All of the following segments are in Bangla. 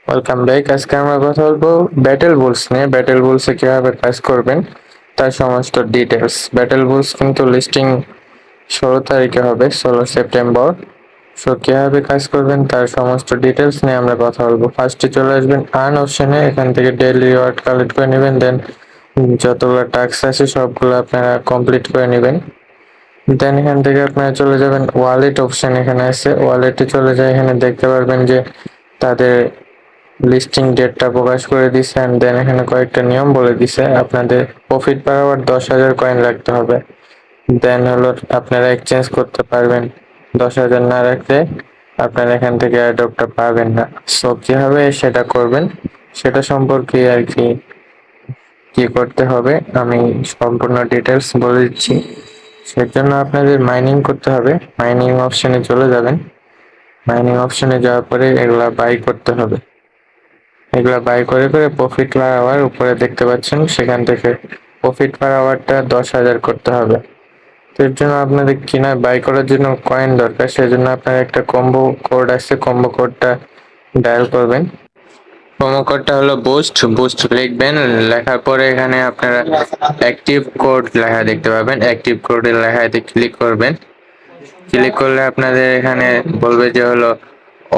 Welcome back. আজকে আমরা কথা বলবো ব্যাটেল বুলস নিয়ে। ব্যাটেল বুলসে কিভাবে কাজ করবেন তার সমস্ত ডিটেলস। ব্যাটেল বুলস কিন্তু লিস্টিং 16 তারিখে হবে, 16 সেপ্টেম্বর। সো কিভাবে কাজ করবেন তার সমস্ত ডিটেলস নিয়ে আমরা কথা বলবো। ফার্স্টে চলে আসবেন আর্ন অপশনে, এখান থেকে ডেইলি রিওয়ার্ড কালেক্ট করে নেবেন। দেন যতগুলো টাস্ক আছে সবগুলো আপনারা কমপ্লিট করে নেবেন। দেন এখান থেকে আপনারা চলে যাবেন ওয়ালেট অপশন, এখানে আছে ওয়ালেটে চলে যায়। এখানে দেখতে পারবেন যে তাদের লিস্টিং ডেটটা প্রকাশ করে দিছে। এন্ড দেন এখানে কয়েকটা নিয়ম বলে দিছে। আপনাদের প্রফিট পার আওয়ার 10,000 কয়েন রাখতে হবে। দেন হলো আপনারা এক্সচেঞ্জ করতে পারবেন। 10,000 না রাখলে আপনারা এখান থেকে অ্যাডপ্টটা পাবেন না। সো কিভাবে সেটা করবেন সেটা সম্পর্কে আর কি কি করতে হবে আমি সম্পূর্ণ ডিটেলস বলে দিচ্ছি। সেজন্য আপনাদের মাইনিং করতে হবে। মাইনিং অপশনে চলে যাবেন। মাইনিং অপশনে যাওয়ার পরে এগুলা বাই করতে হবে। এগুলা বাই করে করে প্রফিট পার আওয়ার উপরে দেখতে পাচ্ছেন, সেখান থেকে প্রফিট পার আওয়ারটা 10,000 করতে হবে। তো এর জন্য আপনাদের কিনা বাই করার জন্য কয়েন দরকার, সেজন্য আপনার একটা কম্বো কোড আছে, কম্বো কোডটা ডায়াল করবেন। প্রোমো কোডটা হলো বুস্ট। বুস্ট লিখবেন, লেখার পরে এখানে আপনারা অ্যাক্টিভ কোড লেখা দেখতে পাবেন। অ্যাক্টিভ কোডের লেখাতে ক্লিক করবেন। ক্লিক করলে আপনাদের এখানে বলবে যে হলো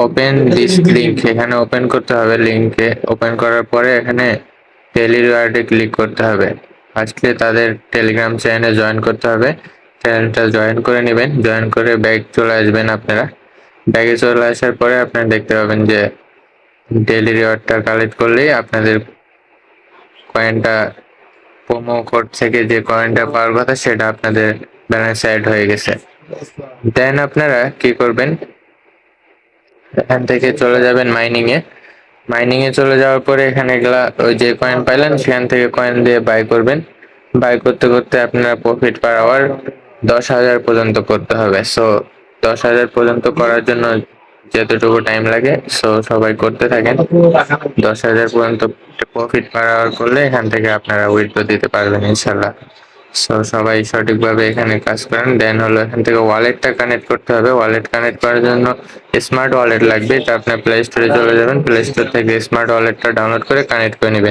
ওপেন দিস লিঙ্ক। এখানে ওপেন করতে হবে। লিঙ্কে ওপেন করার পরে এখানে ডেইলি রিওয়ার্ডে ক্লিক করতে হবে। ফার্স্টে তাদের টেলিগ্রাম চ্যানেলে জয়েন করতে হবে। চ্যানেলটা জয়েন করে নেবেন। জয়েন করে ব্যাগ চলে আসবেন। আপনারা ব্যাগে চলে আসার পরে আপনারা দেখতে পাবেন যে ডেইলি রিওয়ার্ডটা কালেক্ট করলেই আপনাদের কয়েনটা প্রোমো কোড থেকে যে কয়েনটা পাওয়ার কথা সেটা আপনাদের ব্যালেন্সে অ্যাড হয়ে গেছে। দেন আপনারা কি করবেন, এখান থেকে চলে যাবেন মাইনিং এ। মাইনিং এ চলে যাওয়ার পরে এখানে এগুলা ওই যে কয়েন পাইলেন সেখান থেকে কয়েন দিয়ে বাই করবেন। বাই করতে করতে আপনারা প্রফিট পার আওয়ার 10,000 পর্যন্ত করতে হবে। সো 10,000 পর্যন্ত করার জন্য যতটুকু টাইম লাগে সো সবাই করতে থাকেন। 10,000 পর্যন্ত প্রফিট পার আওয়ার করলে এখান থেকে আপনারা উইথড্র দিতে পারবেন ইনশাল্লাহ। সো সবাই সঠিকভাবে এখানে কাজ করেন। দেন হলো এখান থেকে ওয়ালেটটা কানেক্ট করতে হবে। ওয়ালেট কানেক্ট করার জন্য স্মার্ট ওয়ালেট লাগবে। এটা আপনার প্লে স্টোরে চলে যাবেন। প্লে স্টোর থেকে স্মার্ট ওয়ালেটটা ডাউনলোড করে কানেক্ট করে নেবেন।